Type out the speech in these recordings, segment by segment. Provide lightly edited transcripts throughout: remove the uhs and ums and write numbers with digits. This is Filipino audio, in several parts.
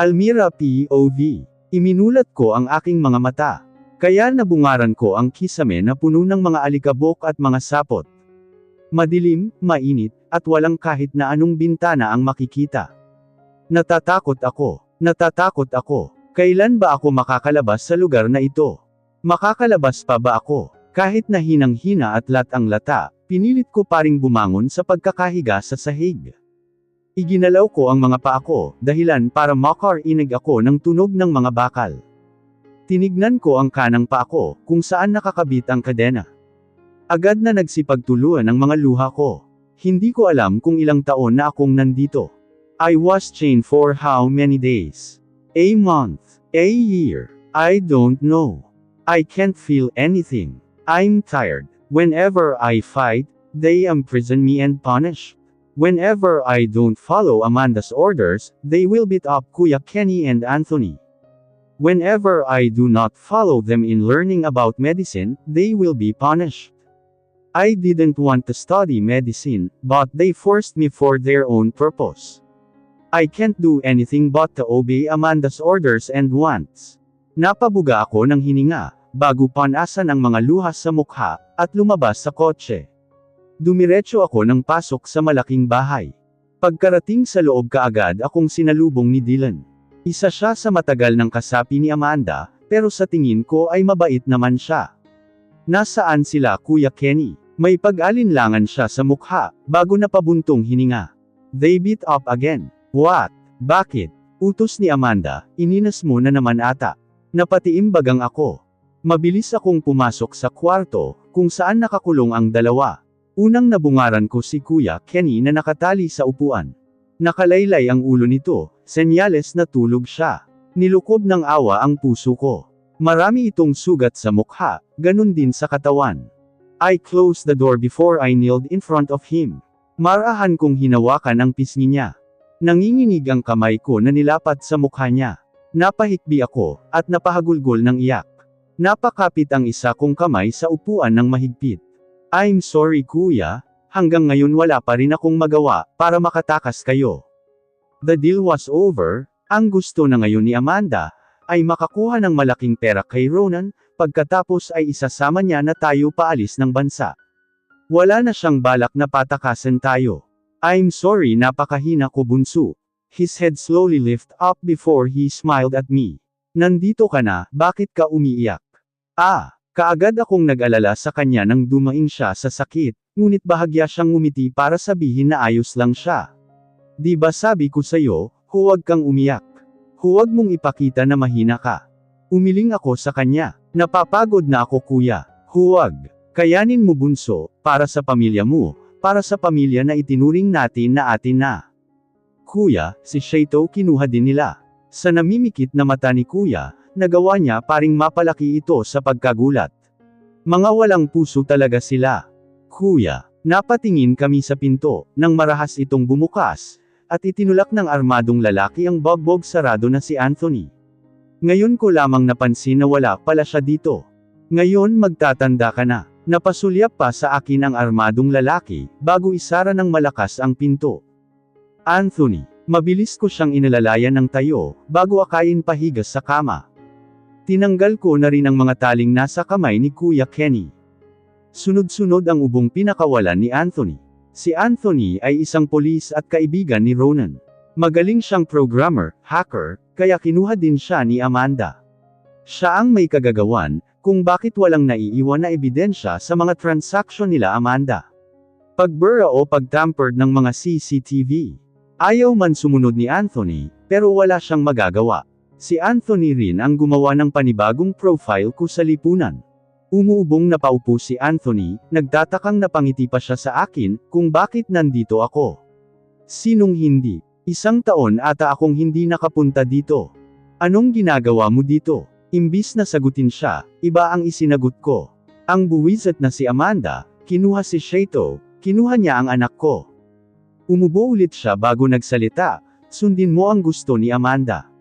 Almira POV. Iminulat ko ang aking mga mata. Kaya nabungaran ko ang kisame na puno ng mga alikabok at mga sapot. Madilim, mainit, at walang kahit na anong bintana ang makikita. Natatakot ako. Natatakot ako. Kailan ba ako makakalabas sa lugar na ito? Makakalabas pa ba ako? Kahit na hinang-hina at latang lata, pinilit ko paring bumangon sa pagkakahiga sa sahig. Iginalaw ko ang mga paa ko, dahilan para makarinig ako ng tunog ng mga bakal. Tinignan ko ang kanang paa ko, kung saan nakakabit ang kadena. Agad na nagsipagtuluan ang mga luha ko. Hindi ko alam kung ilang taon na akong nandito. I was chained for how many days? A month? A year? I don't know. I can't feel anything. I'm tired. Whenever I fight, they imprison me and punish. Whenever I don't follow Amanda's orders, they will beat up Kuya Kenny and Anthony. Whenever I do not follow them in learning about medicine, they will be punished. I didn't want to study medicine, but they forced me for their own purpose. I can't do anything but to obey Amanda's orders and wants. Napabuga ako ng hininga, bago panasan ang mga luha sa mukha, at lumabas sa kotse. Dumiretso ako ng pasok sa malaking bahay. Pagkarating sa loob kaagad akong sinalubong ni Dylan. Isa siya sa matagal ng kasapi ni Amanda, pero sa tingin ko ay mabait naman siya. Nasaan sila Kuya Kenny? May pag-alinlangan siya sa mukha, bago napabuntong hininga. They beat up again. What? Bakit? Utos ni Amanda, ininas mo na naman ata. Napatiimbagang ako. Mabilis akong pumasok sa kwarto, kung saan nakakulong ang dalawa. Unang nabungaran ko si Kuya Kenny na nakatali sa upuan. Nakalaylay ang ulo nito, senyales na tulog siya. Nilukob ng awa ang puso ko. Marami itong sugat sa mukha, ganun din sa katawan. I closed the door before I kneeled in front of him. Marahan kong hinawakan ang pisngi niya. Nanginginig ang kamay ko na nilapat sa mukha niya. Napahikbi ako, at napahagulgol ng iyak. Napakapit ang isa kong kamay sa upuan ng mahigpit. I'm sorry Kuya. Hanggang ngayon wala pa rin akong magawa, para makatakas kayo. The deal was over. Ang gusto na ngayon ni Amanda, ay makakuha ng malaking pera kay Ronan, pagkatapos ay isasama niya na tayo paalis ng bansa. Wala na siyang balak na patakasan tayo. I'm sorry napakahina ko bunso. His head slowly lifted up before he smiled at me. Nandito ka na, bakit ka umiiyak? Kaagad akong nag-alala sa kanya nang dumaing siya sa sakit. Ngunit bahagya siyang ngumiti para sabihin na ayos lang siya. Di ba sabi ko sa'yo, huwag kang umiyak. Huwag mong ipakita na mahina ka. Umiling ako sa kanya. Napapagod na ako kuya. Huwag. Kayanin mo bunso, para sa pamilya mo, para sa pamilya na itinuring natin na atin na. Kuya, si Shaito kinuha din nila. Sa namimikit na mata ni kuya, nagawa niya paring mapalaki ito sa pagkagulat. Mga walang puso talaga sila. Kuya, napatingin kami sa pinto, nang marahas itong bumukas, at itinulak ng armadong lalaki ang bogbog sarado na si Anthony. Ngayon ko lamang napansin na wala pala siya dito. Ngayon magtatanda ka na. Napasulyap pa sa akin ang armadong lalaki, bago isara ng malakas ang pinto. Anthony, mabilis ko siyang inalalayan ng tayo, bago akayin pahigas sa kama. Tinanggal ko na rin ang mga taling nasa kamay ni Kuya Kenny. Sunod-sunod ang ubong pinakawalan ni Anthony. Si Anthony ay isang polis at kaibigan ni Ronan. Magaling siyang programmer, hacker, kaya kinuha din siya ni Amanda. Siya ang may kagagawan, kung bakit walang naiiwan na ebidensya sa mga transaksyon nila Amanda. Pagbura o pagtampered ng mga CCTV. Ayaw man sumunod ni Anthony, pero wala siyang magagawa. Si Anthony rin ang gumawa ng panibagong profile ko sa lipunan. Umuubong na paupo si Anthony, nagtatakang napangiti pa siya sa akin, kung bakit nandito ako. Sinong hindi? Isang taon ata akong hindi nakapunta dito. Anong ginagawa mo dito? Imbis na sagutin siya, iba ang isinagot ko. Ang buwisit na si Amanda, kinuha si Shaito, kinuha niya ang anak ko. Umubo ulit siya bago nagsalita, sundin mo ang gusto ni Amanda.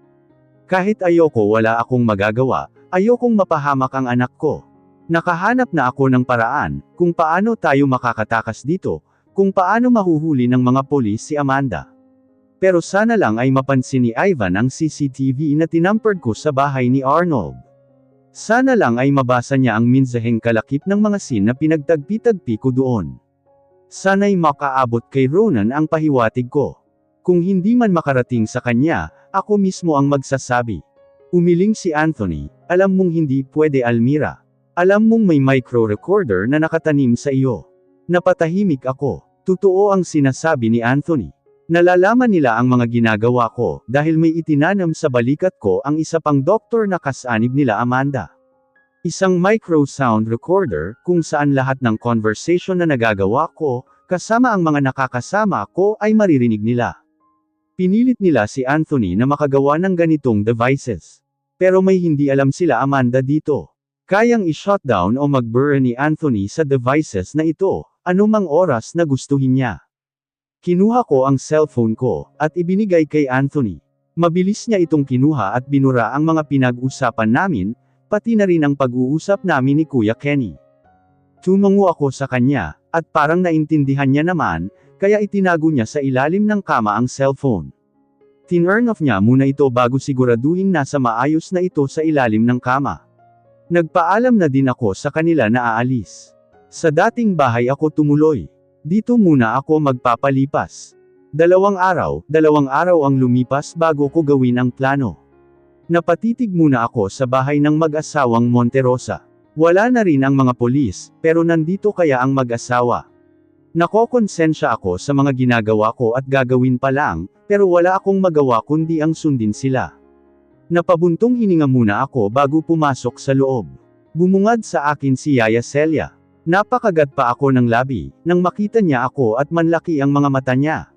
Kahit ayoko wala akong magagawa, ayokong mapahamak ang anak ko. Nakahanap na ako ng paraan, kung paano tayo makakatakas dito, kung paano mahuhuli ng mga polis si Amanda. Pero sana lang ay mapansin ni Ivan ang CCTV na tinampered ko sa bahay ni Arnold. Sana lang ay mabasa niya ang minsaheng kalakip ng mga scene na pinagtagpi-tagpi ko doon. Sana'y makaabot kay Ronan ang pahiwatig ko. Kung hindi man makarating sa kanya, ako mismo ang magsasabi. Umiling si Anthony, alam mong hindi pwede Almira. Alam mong may micro-recorder na nakatanim sa iyo. Napatahimik ako. Totoo ang sinasabi ni Anthony. Nalalaman nila ang mga ginagawa ko, dahil may itinanam sa balikat ko ang isa pang doktor na kasanib nila Amanda. Isang micro-sound recorder, kung saan lahat ng conversation na nagagawa ko, kasama ang mga nakakasama ko ay maririnig nila. Pinilit nila si Anthony na makagawa ng ganitong devices. Pero may hindi alam sila Amanda dito. Kayang i-shutdown o mag-burn ni Anthony sa devices na ito, anumang oras na gustuhin niya. Kinuha ko ang cellphone ko, at ibinigay kay Anthony. Mabilis niya itong kinuha at binura ang mga pinag-usapan namin, pati na rin ang pag-uusap namin ni Kuya Kenny. Tumango ako sa kanya, at parang naintindihan niya naman, kaya itinago niya sa ilalim ng kama ang cellphone. Tinurn off niya muna ito bago siguraduhin nasa maayos na ito sa ilalim ng kama. Nagpaalam na din ako sa kanila na aalis. Sa dating bahay ako tumuloy. Dito muna ako magpapalipas. 2 araw ang lumipas bago ko gawin ang plano. Napatitig muna ako sa bahay ng mag-asawang Monterosa. Wala na rin ang mga polis, pero nandito kaya ang mag-asawa. Nakokonsensya ako sa mga ginagawa ko at gagawin pa lang, pero wala akong magawa kundi ang sundin sila. Napabuntong hininga muna ako bago pumasok sa loob. Bumungad sa akin si Yaya Celia. Napakagat pa ako ng labi, nang makita niya ako at manlaki ang mga mata niya.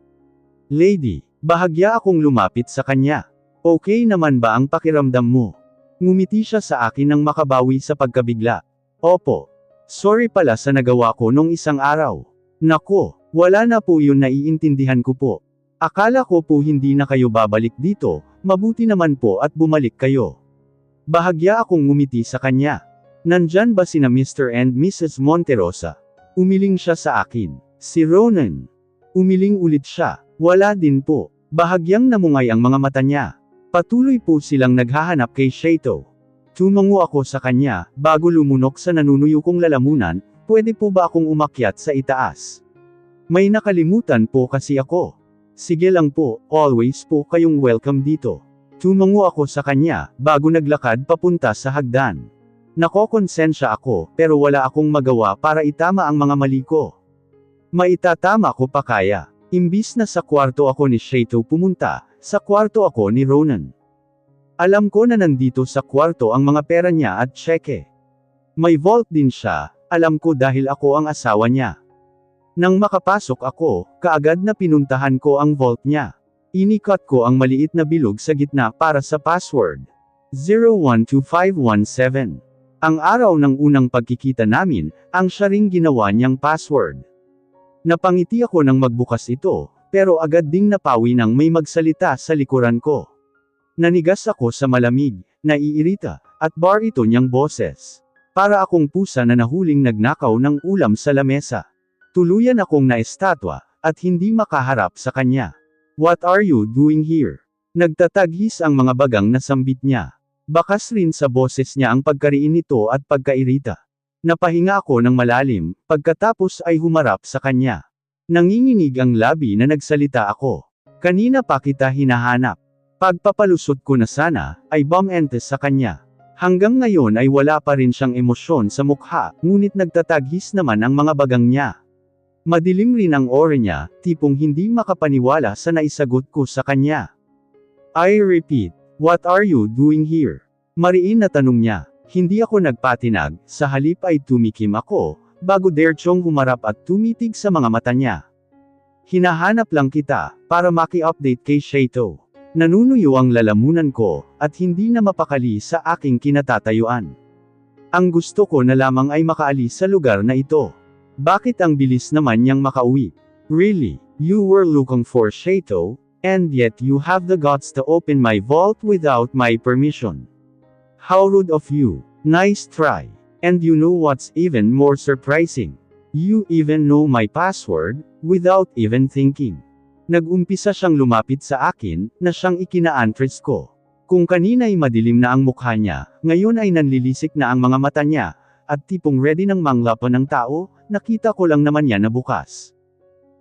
Lady, bahagya akong lumapit sa kanya. Okay naman ba ang pakiramdam mo? Ngumiti siya sa akin nang makabawi sa pagkabigla. Opo. Sorry pala sa nagawa ko nung isang araw. Nako, wala na po yun, naiintindihan ko po. Akala ko po hindi na kayo babalik dito, mabuti naman po at bumalik kayo. Bahagya akong ngumiti sa kanya. Nandyan ba sina Mr. and Mrs. Monterosa? Umiling siya sa akin. Si Ronan. Umiling ulit siya. Wala din po. Bahagyang namungay ang mga mata niya. Patuloy po silang naghahanap kay Shato. Tumango ako sa kanya, bago lumunok sa nanunuyo kong lalamunan, pwede po ba akong umakyat sa itaas? May nakalimutan po kasi ako. Sige lang po, always po kayong welcome dito. Tumango ako sa kanya, bago naglakad papunta sa hagdan. Nakokonsensya ako, pero wala akong magawa para itama ang mga mali ko. Maitatama ko pa kaya. Imbis na sa kwarto ako ni Shato pumunta, sa kwarto ako ni Ronan. Alam ko na nandito sa kwarto ang mga pera niya at tseke. May vault din siya, alam ko dahil ako ang asawa niya. Nang makapasok ako, kaagad na pinuntahan ko ang vault niya. Inikat ko ang maliit na bilog sa gitna para sa password. 012517. Ang araw ng unang pagkikita namin, ang siya ring ginawa niyang password. Napangiti ako nang magbukas ito, pero agad ding napawi nang may magsalita sa likuran ko. Nanigas ako sa malamig, naiirita, at barito niyang boses. Para akong pusa na nahuling nagnakaw ng ulam sa lamesa. Tuluyan akong naestatwa, at hindi makaharap sa kanya. What are you doing here? Nagtataghis ang mga bagang na sambit niya. Bakas rin sa boses niya ang pagkariin nito at pagkairita. Napahinga ako ng malalim, pagkatapos ay humarap sa kanya. Nanginginig ang labi na nagsalita ako. Kanina pa kita hinahanap. Pagpapalusot ko na sana, ay bumentes sa kanya. Hanggang ngayon ay wala pa rin siyang emosyon sa mukha, ngunit nagtataghis naman ang mga bagang niya. Madilim rin ang ore niya, tipong hindi makapaniwala sa naisagot ko sa kanya. I repeat, what are you doing here? Mariin na tanong niya. Hindi ako nagpatinag, sa halip ay tumikim ako, bago diretsong humarap at tumitig sa mga mata niya. Hinahanap lang kita, para maki-update kay Shato. Nanunuyo ang lalamunan ko, at hindi na mapakali sa aking kinatatayuan. Ang gusto ko na lamang ay makaalis sa lugar na ito. Bakit ang bilis naman niyang makauwi? Really, you were looking for Shato, and yet you have the guts to open my vault without my permission. How rude of you. Nice try. And you know what's even more surprising? You even know my password, without even thinking. Nag-umpisa siyang lumapit sa akin, na siyang ikina-antres ko. Kung kanina'y madilim na ang mukha niya, ngayon ay nanlilisik na ang mga mata niya, at tipong ready ng manglapan ng tao, nakita ko lang naman yan na bukas.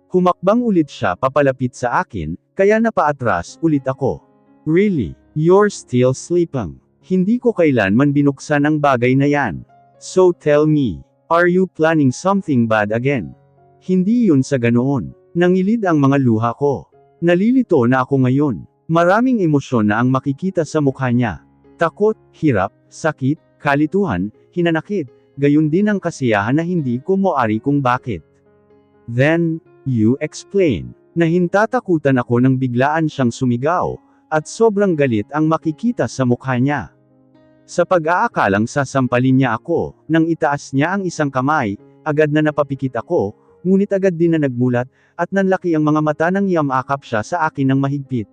Humakbang ulit siya papalapit sa akin, kaya napaatras ulit ako. Really? You're still sleeping? Hindi ko kailanman binuksan ang bagay na yan. So tell me, are you planning something bad again? Hindi yun sa ganoon. Nangilid ang mga luha ko. Nalilito na ako ngayon. Maraming emosyon na ang makikita sa mukha niya. Takot, hirap, sakit, kalituhan, hinanakit, gayon din ang kasiyahan na hindi ko moari kung bakit. Then, you explain. Nahintatakutan ako nang biglaan siyang sumigaw, at sobrang galit ang makikita sa mukha niya. Sa pag-aakalang sasampalin niya ako, nang itaas niya ang isang kamay, agad na napapikit ako, ngunit agad din na nagmulat, at nanlaki ang mga mata nang yamakap siya sa akin ng mahigpit.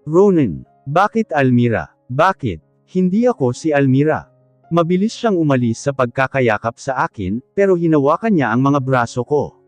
Ronan, bakit Almira? Bakit? Hindi ako si Almira. Mabilis siyang umalis sa pagkakayakap sa akin, pero hinawakan niya ang mga braso ko.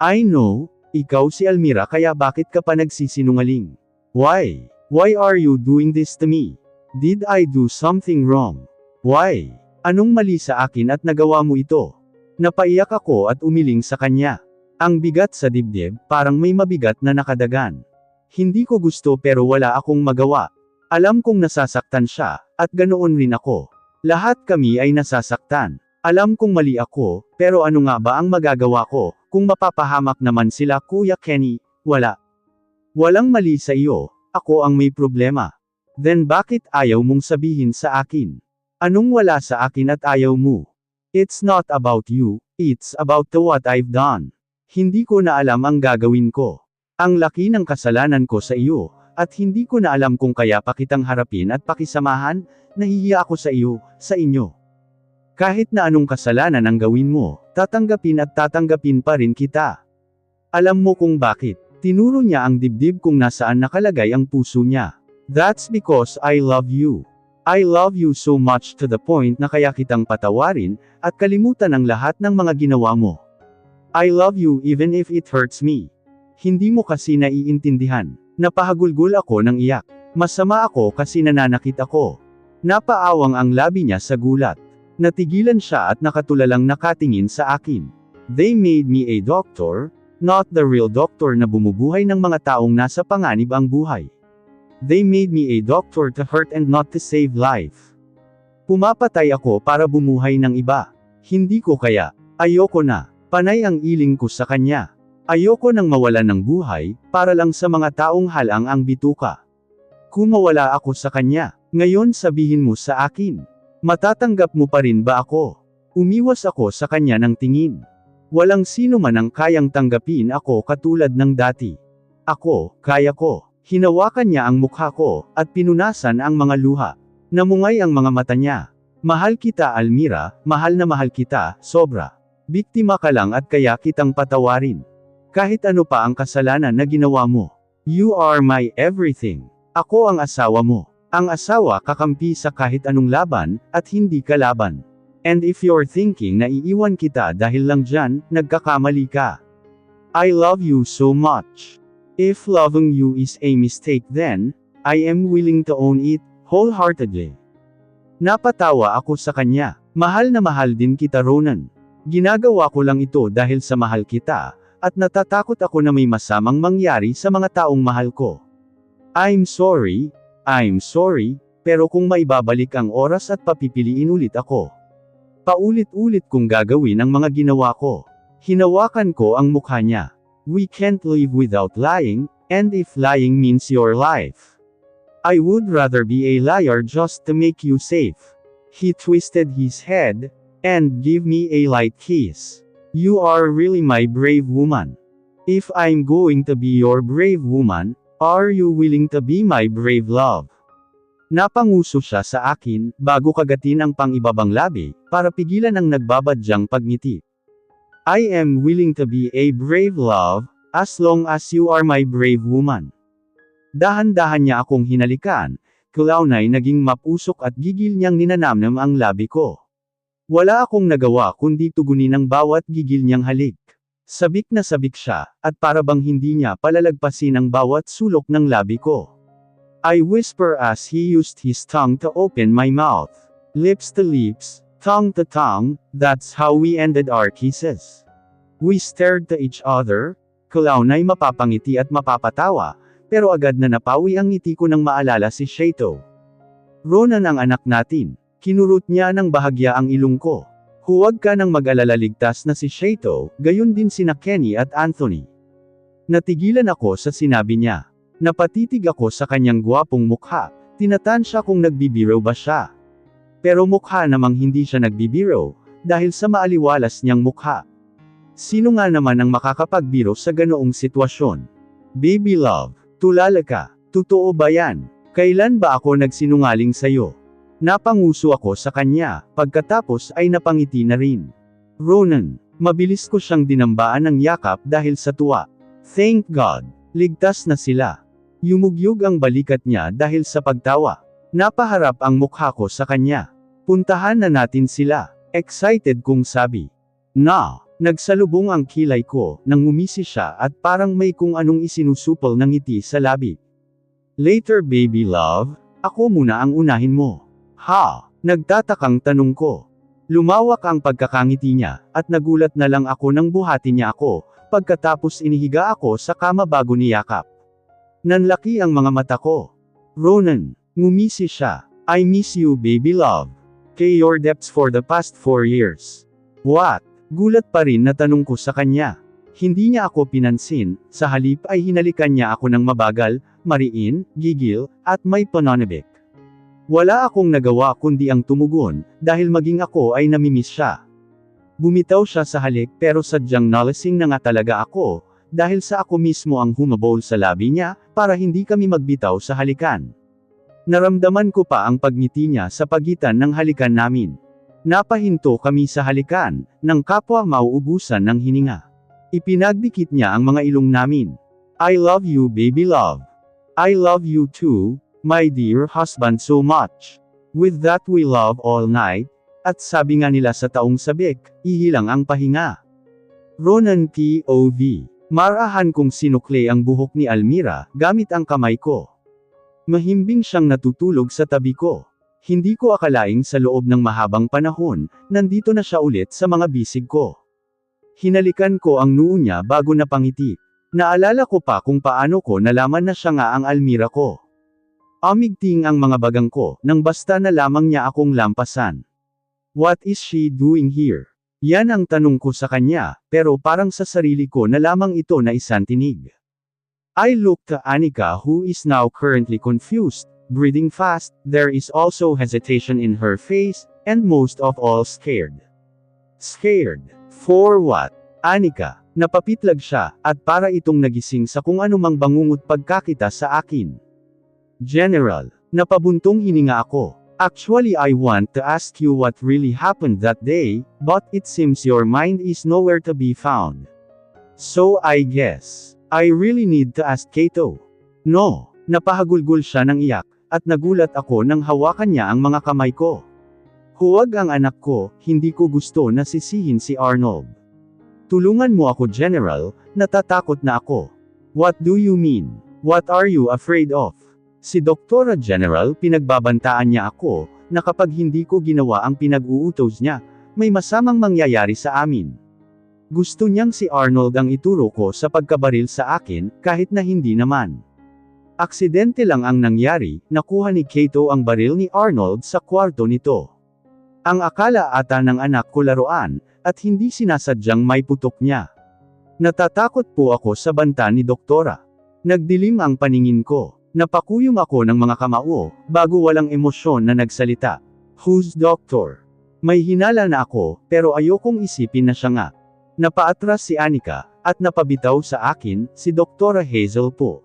I know, ikaw si Almira kaya bakit ka pa nagsisinungaling? Why? Why are you doing this to me? Did I do something wrong? Why? Anong mali sa akin at nagawa mo ito? Napaiyak ako at umiling sa kanya. Ang bigat sa dibdib, parang may mabigat na nakadagan. Hindi ko gusto pero wala akong magawa. Alam kong nasasaktan siya, at ganoon rin ako. Lahat kami ay nasasaktan. Alam kong mali ako, pero ano nga ba ang magagawa ko, kung mapapahamak naman sila Kuya Kenny? Wala. Walang mali sa iyo, ako ang may problema. Then bakit ayaw mong sabihin sa akin? Anong wala sa akin at ayaw mo? It's not about you, it's about what I've done. Hindi ko na alam ang gagawin ko. Ang laki ng kasalanan ko sa iyo, at hindi ko na alam kung kaya pa kitang harapin at pakisamahan, nahihiya ako sa iyo, sa inyo. Kahit na anong kasalanan ang gawin mo, tatanggapin at tatanggapin pa rin kita. Alam mo kung bakit? Tinuro niya ang dibdib kung nasaan nakalagay ang puso niya. That's because I love you. I love you so much to the point na kaya kitang patawarin, at kalimutan ang lahat ng mga ginawa mo. I love you even if it hurts me. Hindi mo kasi naiintindihan. Napahagulgol ako ng iyak. Masama ako kasi nananakit ako. Napaawang ang labi niya sa gulat. Natigilan siya at nakatulalang nakatingin sa akin. They made me a doctor, not the real doctor na bumubuhay ng mga taong nasa panganib ang buhay. They made me a doctor to hurt and not to save life. Pumapatay ako para bumuhay ng iba. Hindi ko kaya. Ayoko na. Panay ang iling ko sa kanya. Ayoko nang mawalan ng buhay, para lang sa mga taong halang ang bituka. Kung mawala ako sa kanya, ngayon sabihin mo sa akin. Matatanggap mo pa rin ba ako? Umiwas ako sa kanya ng tingin. Walang sino man ang kayang tanggapin ako katulad ng dati. Ako, kaya ko. Hinawakan niya ang mukha ko, at pinunasan ang mga luha. Namungay ang mga mata niya. Mahal kita Almira, mahal na mahal kita, sobra. Biktima ka lang at kaya kitang patawarin. Kahit ano pa ang kasalanan na ginawa mo. You are my everything. Ako ang asawa mo. Ang asawa kakampi sa kahit anong laban, at hindi kalaban. And if you're thinking na iiwan kita dahil lang dyan, nagkakamali ka. I love you so much. If loving you is a mistake then, I am willing to own it, wholeheartedly. Napatawa ako sa kanya. Mahal na mahal din kita Ronan. Ginagawa ko lang ito dahil sa mahal kita, at natatakot ako na may masamang mangyari sa mga taong mahal ko. I'm sorry, pero kung maibabalik ang oras at papipiliin ulit ako. Paulit-ulit kong gagawin ang mga ginawa ko. Hinawakan ko ang mukha niya. We can't live without lying, and if lying means your life, I would rather be a liar just to make you safe. He twisted his head, and gave me a light kiss. You are really my brave woman. If I'm going to be your brave woman, are you willing to be my brave love? Napanguso siya sa akin, bago kagatin ang pang-ibabang labi, para pigilan ang nagbabadyang pagngiti. I am willing to be a brave love, as long as you are my brave woman. Dahan-dahan niya akong hinalikan, kulawnay naging mapusok at gigil niyang ninanamnam ang labi ko. Wala akong nagawa kundi tugunin ang bawat gigil niyang halik. Sabik na sabik siya, at para bang hindi niya palalagpasin ang bawat sulok ng labi ko. I whisper as he used his tongue to open my mouth. Lips to lips, tongue to tongue, that's how we ended our kisses. We stared to each other, kalaunay mapapangiti at mapapatawa, pero agad na napawi ang ngiti ko nang maalala si Shaito. Ronan ang anak natin. Kinurot niya ng bahagya ang ilong ko. Huwag ka nang mag-alala, ligtas na si Shaito, gayon din sina Kenny at Anthony. Natigilan ako sa sinabi niya. Napatitig ako sa kanyang gwapong mukha, tinatansya kung nagbibiro ba siya. Pero mukha namang hindi siya nagbibiro, dahil sa maaliwalas niyang mukha. Sino nga naman ang makakapagbiro sa ganoong sitwasyon? Baby love, tulala ka, totoo ba yan? Kailan ba ako nagsinungaling sa'yo? Napanguso ako sa kanya, pagkatapos ay napangiti na rin. Ronan, mabilis ko siyang dinambaan ng yakap dahil sa tuwa. Thank God, ligtas na sila. Yumugyug ang balikat niya dahil sa pagtawa. Napaharap ang mukha ko sa kanya. Puntahan na natin sila. Excited kong sabi. Nagsalubong ang kilay ko, nang ngumisi siya at parang may kung anong isinusupol ng ngiti sa labi. Later baby love, ako muna ang unahin mo. Nagtatakang tanong ko. Lumawak ang pagkakangiti niya, at nagulat na lang ako nang buhati niya ako, pagkatapos inihiga ako sa kama bago niyakap. Nanlaki ang mga mata ko. Ronan, ngumisi siya. I miss you baby love. Kay your depths for the past 4 years. What? Gulat pa rin na tanong ko sa kanya. Hindi niya ako pinansin, sa halip ay hinalikan niya ako ng mabagal, mariin, gigil, at may pananabik. Wala akong nagawa kundi ang tumugon, dahil maging ako ay namimiss siya. Bumitaw siya sa halik pero sadyang nalasing na nga talaga ako, dahil sa ako mismo ang humabol sa labi niya, para hindi kami magbitaw sa halikan. Naramdaman ko pa ang pagngiti niya sa pagitan ng halikan namin. Napahinto kami sa halikan, nang kapwa mauubusan ng hininga. Ipinagdikit niya ang mga ilong namin. I love you baby love. I love you too, my dear husband so much. With that we love all night, at sabi nga nila sa taong sabik, ihilang ang pahinga. Ronan POV. Marahan kong sinukli ang buhok ni Almira, gamit ang kamay ko. Mahimbing siyang natutulog sa tabi ko. Hindi ko akalaing sa loob ng mahabang panahon, nandito na siya ulit sa mga bisig ko. Hinalikan ko ang noo niya bago napangiti. Naalala ko pa kung paano ko nalaman na siya nga ang Almira ko. Amigting ang mga bagang ko, nang basta na lamang niya akong lampasan. What is she doing here? Yan ang tanong ko sa kanya, pero parang sa sarili ko na lamang ito na isang tinig. I looked to Anika who is now currently confused, breathing fast, there is also hesitation in her face, and most of all scared. Scared? For what? Anika, napapitlag siya, at para itong nagising sa kung anumang bangungot pagkakita sa akin. General, napabuntong hininga ako. Actually I want to ask you what really happened that day, but it seems your mind is nowhere to be found. So I guess, I really need to ask Kato. No, napahagulgol siya ng iyak, at nagulat ako nang hawakan niya ang mga kamay ko. Huwag ang anak ko, hindi ko gusto na sisihin si Arnold. Tulungan mo ako General, natatakot na ako. What do you mean? What are you afraid of? Si Doktora General pinagbabantaan niya ako, na kapag hindi ko ginawa ang pinag-uutos niya, may masamang mangyayari sa amin. Gusto niyang si Arnold ang ituro ko sa pagkabaril sa akin, kahit na hindi naman. Aksidente lang ang nangyari, nakuha ni Kato ang baril ni Arnold sa kwarto nito. Ang akala ata ng anak ko laruan, at hindi sinasadyang may putok niya. Natatakot po ako sa banta ni Doktora. Nagdilim ang paningin ko. Napakuyom ako ng mga kamao, bago walang emosyon na nagsalita. Who's doctor? May hinala na ako, pero ayokong isipin na siya nga. Napaatras si Anika, at napabitaw sa akin, si Doktora Hazel po.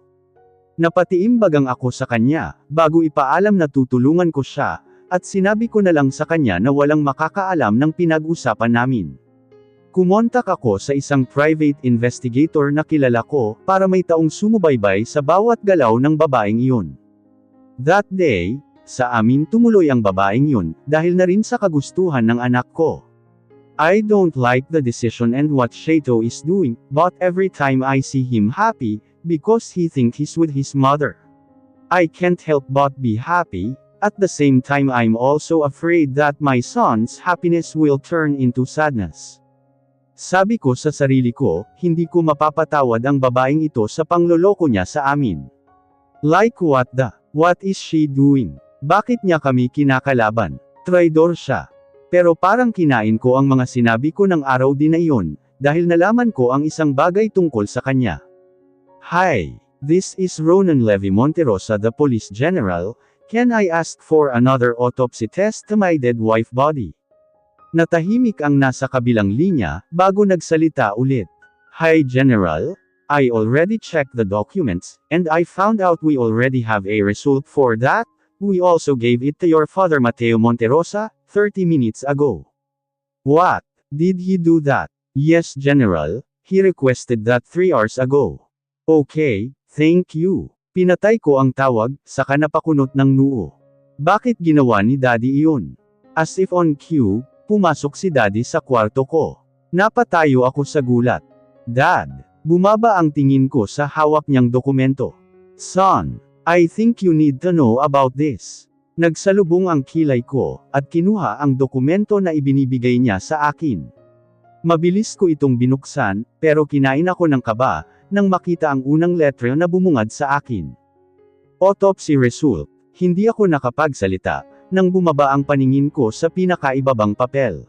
Napatiimbagang ako sa kanya, bago ipaalam na tutulungan ko siya, at sinabi ko na lang sa kanya na walang makakaalam ng pinag-usapan namin. Kumontak ako sa isang private investigator na kilala ko, para may taong sumubaybay sa bawat galaw ng babaeng iyon. That day, sa amin tumuloy ang babaeng yun, dahil na rin sa kagustuhan ng anak ko. I don't like the decision and what Shato is doing, but every time I see him happy, because he thinks he's with his mother. I can't help but be happy. At the same time I'm also afraid that my son's happiness will turn into sadness. Sabi ko sa sarili ko, hindi ko mapapatawad ang babaeng ito sa pangloloko niya sa amin. Like what is she doing? Bakit niya kami kinakalaban? Traidor siya. Pero parang kinain ko ang mga sinabi ko ng araw din na iyon, dahil nalaman ko ang isang bagay tungkol sa kanya. Hi, this is Ronan Levy Monterosa, the Police General. Can I ask for another autopsy test to my dead wife body? Natahimik ang nasa kabilang linya, bago nagsalita ulit. Hi General, I already checked the documents, and I found out we already have a result for that. We also gave it to your father Mateo Monterosa, 30 minutes ago. What? Did he do that? Yes General, he requested that 3 hours ago. Okay, thank you. Pinatay ko ang tawag, saka napakunot ng noo. Bakit ginawa ni Daddy iyon? As if on cue, pumasok si Daddy sa kwarto ko. Napatayo ako sa gulat. Dad, bumaba ang tingin ko sa hawak niyang dokumento. Son, I think you need to know about this. Nagsalubong ang kilay ko, at kinuha ang dokumento na ibinibigay niya sa akin. Mabilis ko itong binuksan, pero kinain ako ng kaba, nang makita ang unang letra na bumungad sa akin. Autopsy result. Hindi ako nakapagsalita, nang bumaba ang paningin ko sa pinakaibabang papel.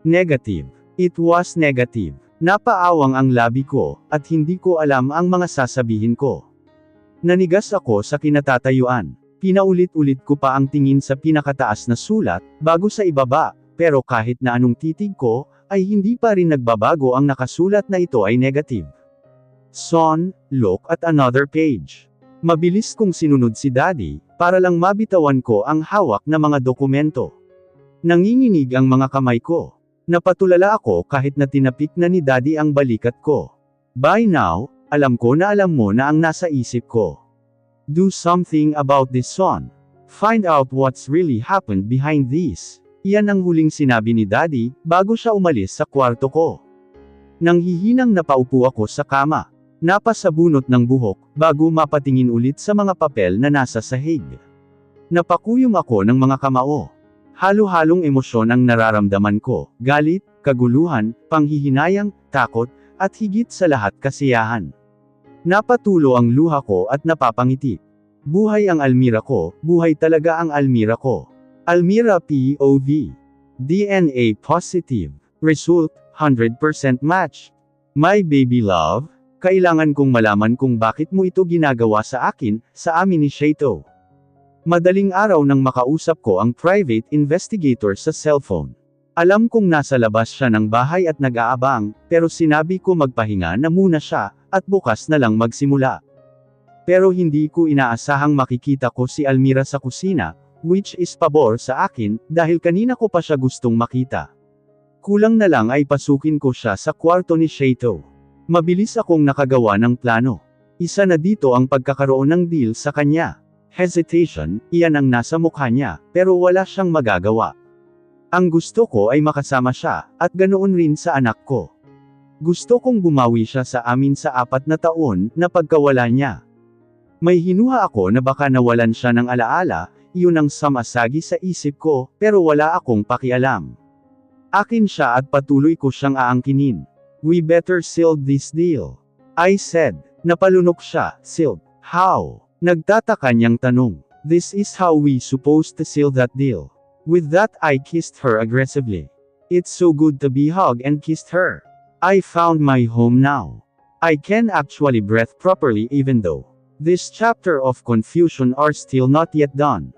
Negative. It was negative. Napaawang ang labi ko, at hindi ko alam ang mga sasabihin ko. Nanigas ako sa kinatatayuan. Pinaulit-ulit ko pa ang tingin sa pinakataas na sulat, bago sa ibaba, pero kahit na anong titig ko, ay hindi pa rin nagbabago ang nakasulat na ito ay negative. Son, look at another page. Mabilis kong sinunod si Daddy, para lang mabitawan ko ang hawak na mga dokumento. Nanginginig ang mga kamay ko. Napatulala ako kahit na tinapik na ni Daddy ang balikat ko. By now, alam ko na alam mo na ang nasa isip ko. Do something about this, son. Find out what's really happened behind this. Iyan ang huling sinabi ni Daddy, bago siya umalis sa kwarto ko. Nanghihinang napaupo ako sa kama. Napasabunot ng buhok, bago mapatingin ulit sa mga papel na nasa sahig. Napakuyom ako ng mga kamao. Halo-halong emosyon ang nararamdaman ko, galit, kaguluhan, panghihinayang, takot, at higit sa lahat kasiyahan. Napatulo ang luha ko at napapangiti. Buhay ang Almira ko, buhay talaga ang Almira ko. Almira POV. DNA positive. Result, 100% match. My baby love, kailangan kong malaman kung bakit mo ito ginagawa sa akin, sa amin ni Shato. Madaling araw nang makausap ko ang private investigator sa cellphone. Alam kong nasa labas siya ng bahay at nag-aabang, pero sinabi ko magpahinga na muna siya, at bukas na lang magsimula. Pero hindi ko inaasahang makikita ko si Almira sa kusina, which is pabor sa akin, dahil kanina ko pa siya gustong makita. Kulang na lang ay pasukin ko siya sa kwarto ni Shato. Mabilis akong nakagawa ng plano. Isa na dito ang pagkakaroon ng deal sa kanya. Hesitation, iyan ang nasa mukha niya, pero wala siyang magagawa. Ang gusto ko ay makasama siya, at ganoon rin sa anak ko. Gusto kong bumawi siya sa amin sa 4 na taon, na pagkawala niya. May hinuha ako na baka nawalan siya ng alaala, iyon ang samasagi sa isip ko, pero wala akong pakialam. Akin siya at patuloy ko siyang aangkinin. We better seal this deal. I said. Napalunok siya. Sealed. How? Nagtataka niyang tanong. This is how we supposed to seal that deal. With that I kissed her aggressively. It's so good to be hugged and kissed her. I found my home now. I can actually breathe properly even though this chapter of confusion are still not yet done.